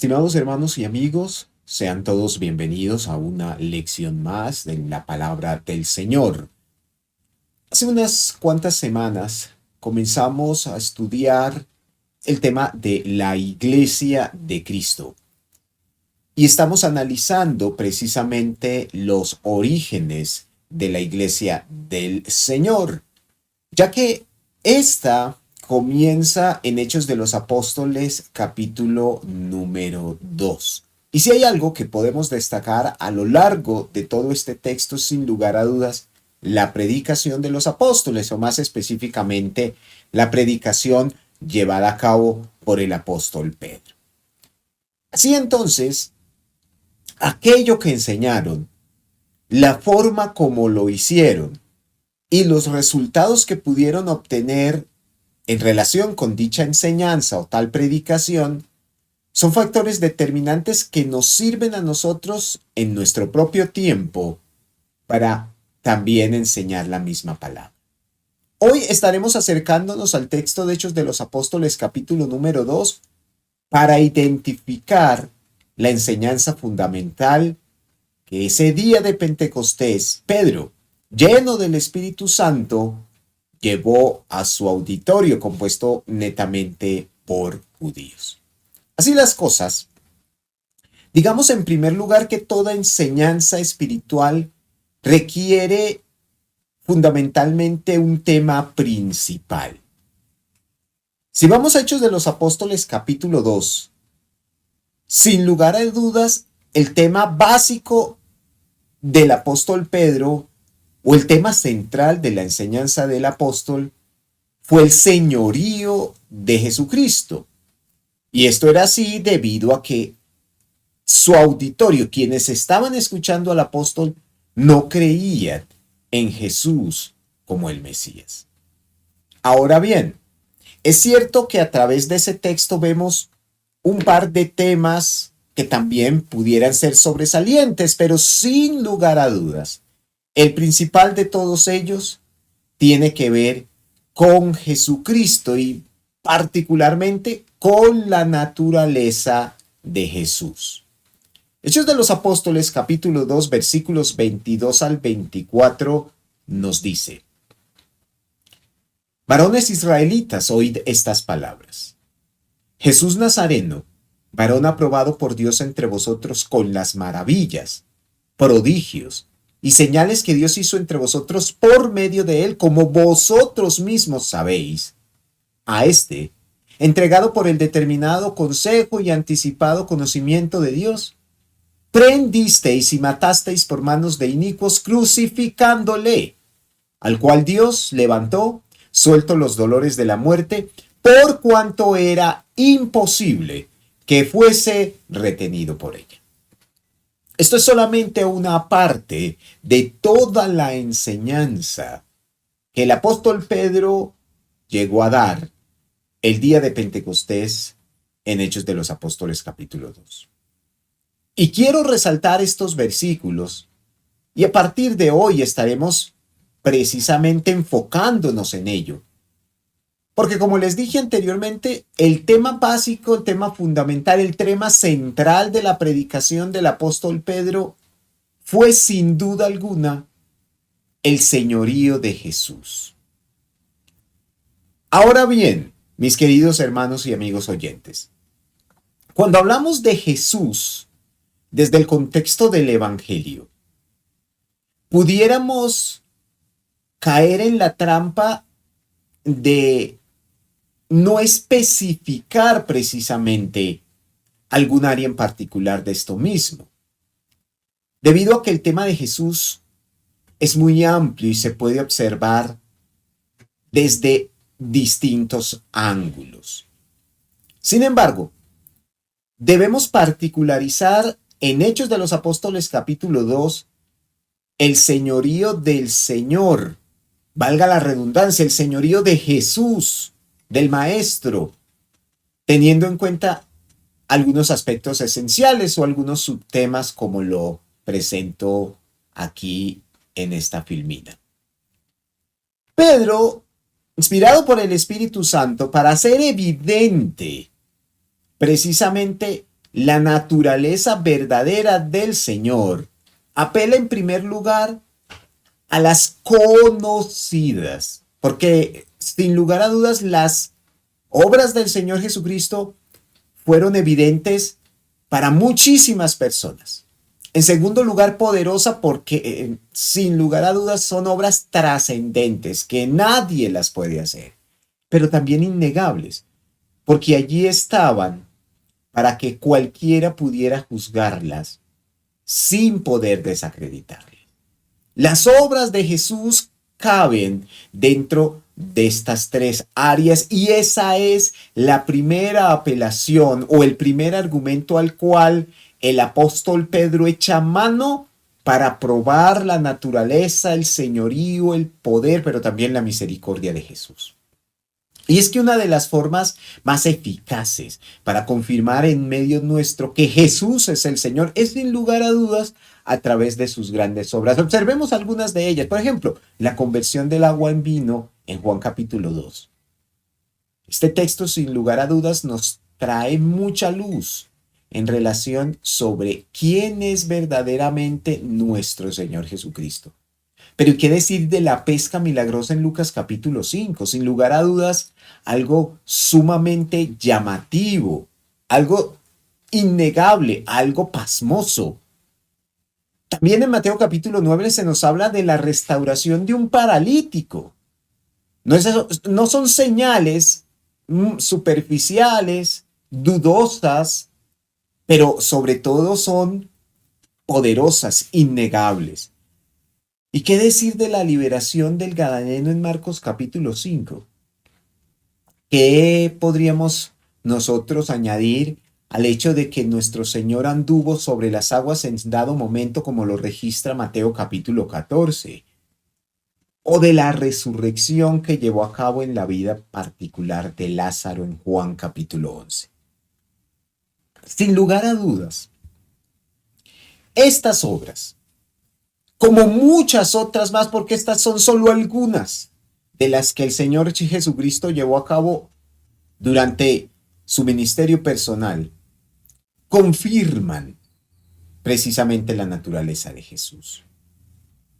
Estimados hermanos y amigos, sean todos bienvenidos a una lección más de la palabra del Señor. Hace unas cuantas semanas comenzamos a estudiar el tema de la Iglesia de Cristo y estamos analizando precisamente los orígenes de la Iglesia del Señor, ya que esta comienza en Hechos de los Apóstoles capítulo número 2. Y si hay algo que podemos destacar a lo largo de todo este texto, sin lugar a dudas, la predicación de los apóstoles, o más específicamente, la predicación llevada a cabo por el apóstol Pedro. Así entonces, aquello que enseñaron, la forma como lo hicieron y los resultados que pudieron obtener en relación con dicha enseñanza o tal predicación son factores determinantes que nos sirven a nosotros en nuestro propio tiempo para también enseñar la misma palabra. Hoy estaremos acercándonos al texto de Hechos de los Apóstoles capítulo número 2 para identificar la enseñanza fundamental que ese día de Pentecostés Pedro, lleno del Espíritu Santo, llevó a su auditorio compuesto netamente por judíos. Así las cosas, digamos en primer lugar que toda enseñanza espiritual requiere fundamentalmente un tema principal. Si vamos a Hechos de los Apóstoles capítulo 2, sin lugar a dudas, el tema básico del apóstol Pedro o el tema central de la enseñanza del apóstol fue el señorío de Jesucristo. Y esto era así debido a que su auditorio, quienes estaban escuchando al apóstol, no creían en Jesús como el Mesías. Ahora bien, es cierto que a través de ese texto vemos un par de temas que también pudieran ser sobresalientes, pero sin lugar a dudas, el principal de todos ellos tiene que ver con Jesucristo y particularmente con la naturaleza de Jesús. Hechos de los Apóstoles capítulo 2 versículos 22 al 24 nos dice: Varones israelitas, oíd estas palabras. Jesús Nazareno, varón aprobado por Dios entre vosotros con las maravillas, prodigios y señales que Dios hizo entre vosotros por medio de él, como vosotros mismos sabéis. A este, entregado por el determinado consejo y anticipado conocimiento de Dios, prendisteis y matasteis por manos de inicuos, crucificándole, al cual Dios levantó, suelto los dolores de la muerte, por cuanto era imposible que fuese retenido por ella. Esto es solamente una parte de toda la enseñanza que el apóstol Pedro llegó a dar el día de Pentecostés en Hechos de los Apóstoles capítulo 2. Y quiero resaltar estos versículos y a partir de hoy estaremos precisamente enfocándonos en ello. Porque como les dije anteriormente, el tema básico, el tema fundamental, el tema central de la predicación del apóstol Pedro fue sin duda alguna el señorío de Jesús. Ahora bien, mis queridos hermanos y amigos oyentes, cuando hablamos de Jesús desde el contexto del Evangelio, pudiéramos caer en la trampa de no especificar precisamente algún área en particular de esto mismo, debido a que el tema de Jesús es muy amplio y se puede observar desde distintos ángulos. Sin embargo, debemos particularizar en Hechos de los Apóstoles capítulo 2 el señorío del Señor, valga la redundancia, el señorío de Jesús, del Maestro, teniendo en cuenta algunos aspectos esenciales o algunos subtemas como lo presento aquí en esta filmina. Pedro, inspirado por el Espíritu Santo para hacer evidente precisamente la naturaleza verdadera del Señor apela en primer lugar a las conocidas, porque sin lugar a dudas las obras del Señor Jesucristo fueron evidentes para muchísimas personas. En segundo lugar, poderosa porque sin lugar a dudas son obras trascendentes que nadie las puede hacer, pero también innegables, porque allí estaban para que cualquiera pudiera juzgarlas sin poder desacreditarlas. Las obras de Jesús caben dentro de estas tres áreas y esa es la primera apelación o el primer argumento al cual el apóstol Pedro echa mano para probar la naturaleza, el señorío, el poder, pero también la misericordia de Jesús. Y es que una de las formas más eficaces para confirmar en medio nuestro que Jesús es el Señor es sin lugar a dudas a través de sus grandes obras. Observemos algunas de ellas. Por ejemplo, la conversión del agua en vino en Juan capítulo 2. Este texto sin lugar a dudas nos trae mucha luz en relación sobre quién es verdaderamente nuestro Señor Jesucristo. Pero ¿qué decir de la pesca milagrosa en Lucas capítulo 5? Sin lugar a dudas, algo sumamente llamativo, algo innegable, algo pasmoso. También en Mateo capítulo 9 se nos habla de la restauración de un paralítico. No son señales superficiales, dudosas, pero sobre todo son poderosas, innegables. ¿Y qué decir de la liberación del Gadareno en Marcos capítulo 5? ¿Qué podríamos nosotros añadir al hecho de que nuestro Señor anduvo sobre las aguas en dado momento como lo registra Mateo capítulo 14? ¿O de la resurrección que llevó a cabo en la vida particular de Lázaro en Juan capítulo 11? Sin lugar a dudas, estas obras, como muchas otras más, porque estas son solo algunas de las que el Señor Jesucristo llevó a cabo durante su ministerio personal, confirman precisamente la naturaleza de Jesús.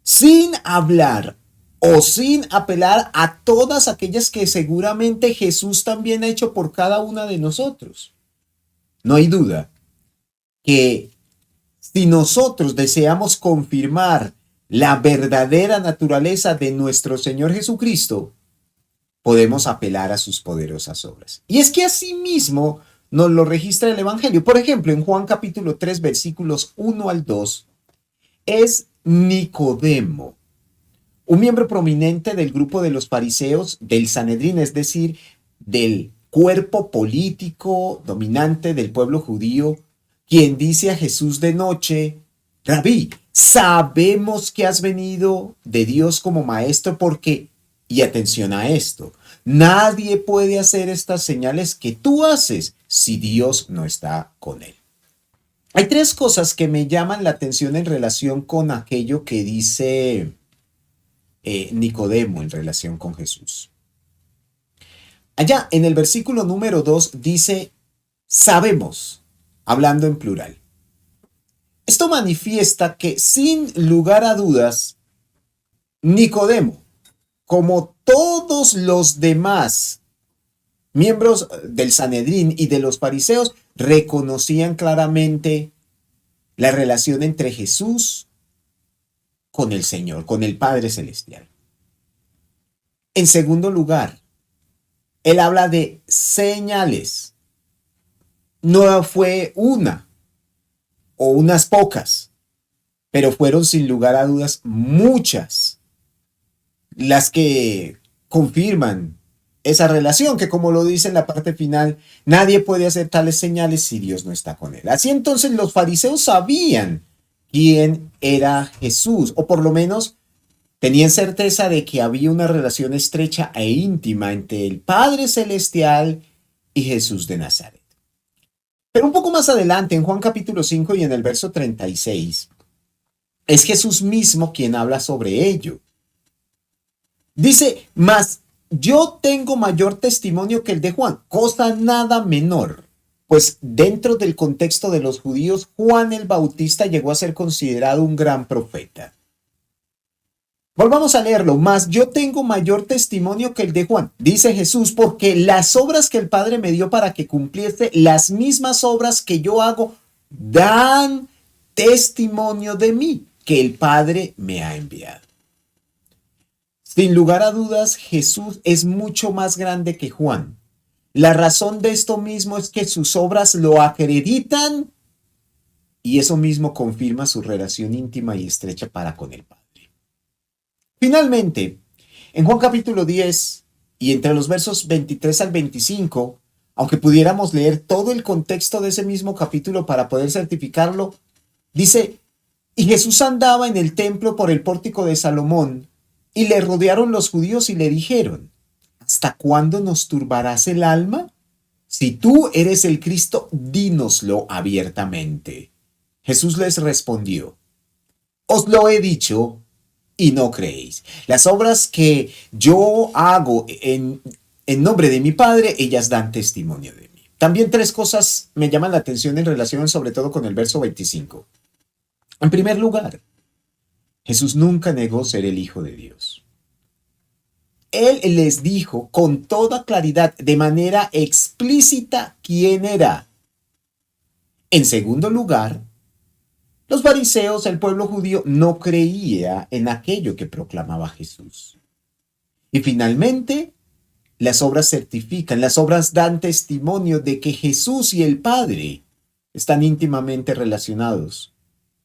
Sin hablar o sin apelar a todas aquellas que seguramente Jesús también ha hecho por cada una de nosotros. No hay duda que si nosotros deseamos confirmar la verdadera naturaleza de nuestro Señor Jesucristo, podemos apelar a sus poderosas obras. Y es que asimismo nos lo registra el Evangelio. Por ejemplo, en Juan capítulo 3, versículos 1 al 2, es Nicodemo, un miembro prominente del grupo de los fariseos del Sanedrín, es decir, del cuerpo político dominante del pueblo judío, quien dice a Jesús de noche: Rabí, sabemos que has venido de Dios como maestro porque, y atención a esto, nadie puede hacer estas señales que tú haces si Dios no está con él. Hay tres cosas que me llaman la atención en relación con aquello que dice Nicodemo en relación con Jesús. Allá en el versículo número 2 dice, sabemos, hablando en plural. Esto manifiesta que sin lugar a dudas, Nicodemo, como todos los demás miembros del Sanedrín y de los fariseos, reconocían claramente la relación entre Jesús con el Señor, con el Padre Celestial. En segundo lugar, él habla de señales. No fue una o unas pocas, pero fueron sin lugar a dudas muchas las que confirman esa relación, que como lo dice en la parte final, nadie puede hacer tales señales si Dios no está con él. Así entonces los fariseos sabían quién era Jesús, o por lo menos tenían certeza de que había una relación estrecha e íntima entre el Padre Celestial y Jesús de Nazaret. Pero un poco más adelante, en Juan capítulo 5 y en el verso 36, es Jesús mismo quien habla sobre ello. Dice, mas yo tengo mayor testimonio que el de Juan, cosa nada menor, Pues dentro del contexto de los judíos, Juan el Bautista llegó a ser considerado un gran profeta. Volvamos a leerlo. Mas yo tengo mayor testimonio que el de Juan, dice Jesús, porque las obras que el Padre me dio para que cumpliese, las mismas obras que yo hago, dan testimonio de mí, que el Padre me ha enviado. Sin lugar a dudas, Jesús es mucho más grande que Juan. La razón de esto mismo es que sus obras lo acreditan y eso mismo confirma su relación íntima y estrecha para con el Padre. Finalmente, en Juan capítulo 10 y entre los versos 23 al 25, aunque pudiéramos leer todo el contexto de ese mismo capítulo para poder certificarlo, dice, y Jesús andaba en el templo por el pórtico de Salomón, y le rodearon los judíos y le dijeron, ¿hasta cuándo nos turbarás el alma? Si tú eres el Cristo, dínoslo abiertamente. Jesús les respondió, os lo he dicho y no creéis. Las obras que yo hago en nombre de mi Padre, ellas dan testimonio de mí. También tres cosas me llaman la atención en relación sobre todo con el verso 25. En primer lugar, Jesús nunca negó ser el Hijo de Dios. Él les dijo con toda claridad, de manera explícita, quién era. En segundo lugar, los fariseos, el pueblo judío, no creía en aquello que proclamaba Jesús. Y finalmente, las obras certifican, las obras dan testimonio de que Jesús y el Padre están íntimamente relacionados.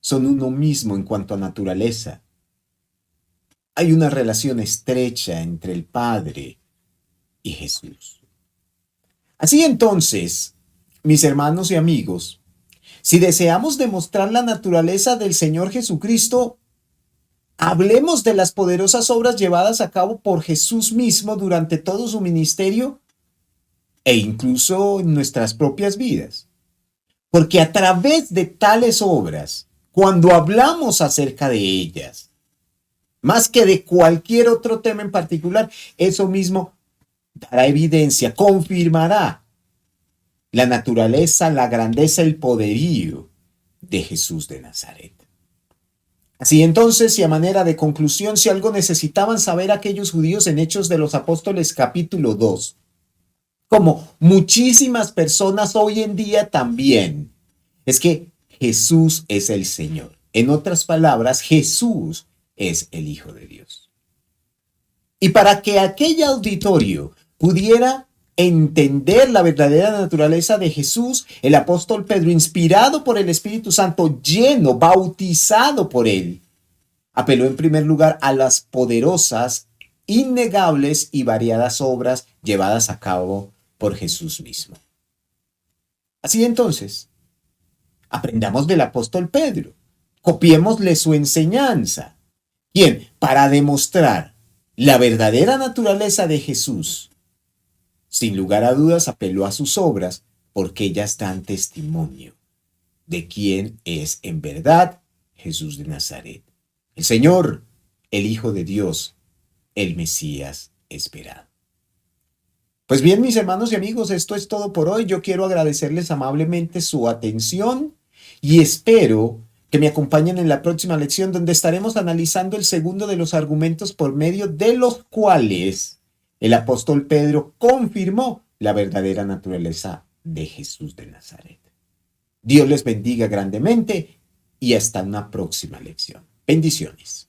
Son uno mismo en cuanto a naturaleza. Hay una relación estrecha entre el Padre y Jesús. Así entonces, mis hermanos y amigos, si deseamos demostrar la naturaleza del Señor Jesucristo, hablemos de las poderosas obras llevadas a cabo por Jesús mismo durante todo su ministerio e incluso en nuestras propias vidas. Porque a través de tales obras, cuando hablamos acerca de ellas, más que de cualquier otro tema en particular, eso mismo dará evidencia, confirmará la naturaleza, la grandeza, el poderío de Jesús de Nazaret. Así entonces, y a manera de conclusión, si algo necesitaban saber aquellos judíos en Hechos de los Apóstoles capítulo 2, como muchísimas personas hoy en día también, es que Jesús es el Señor. En otras palabras, Jesús es el Hijo de Dios. Y para que aquel auditorio pudiera entender la verdadera naturaleza de Jesús, el apóstol Pedro, inspirado por el Espíritu Santo, lleno, bautizado por él, apeló en primer lugar a las poderosas, innegables y variadas obras llevadas a cabo por Jesús mismo. Así entonces, aprendamos del apóstol Pedro, copiémosle su enseñanza, quien, para demostrar la verdadera naturaleza de Jesús, sin lugar a dudas apeló a sus obras porque ellas dan testimonio de quién es en verdad Jesús de Nazaret, el Señor, el Hijo de Dios, el Mesías esperado. Pues bien, mis hermanos y amigos, esto es todo por hoy. Yo quiero agradecerles amablemente su atención y espero que me acompañen en la próxima lección donde estaremos analizando el segundo de los argumentos por medio de los cuales el apóstol Pedro confirmó la verdadera naturaleza de Jesús de Nazaret. Dios les bendiga grandemente y hasta una próxima lección. Bendiciones.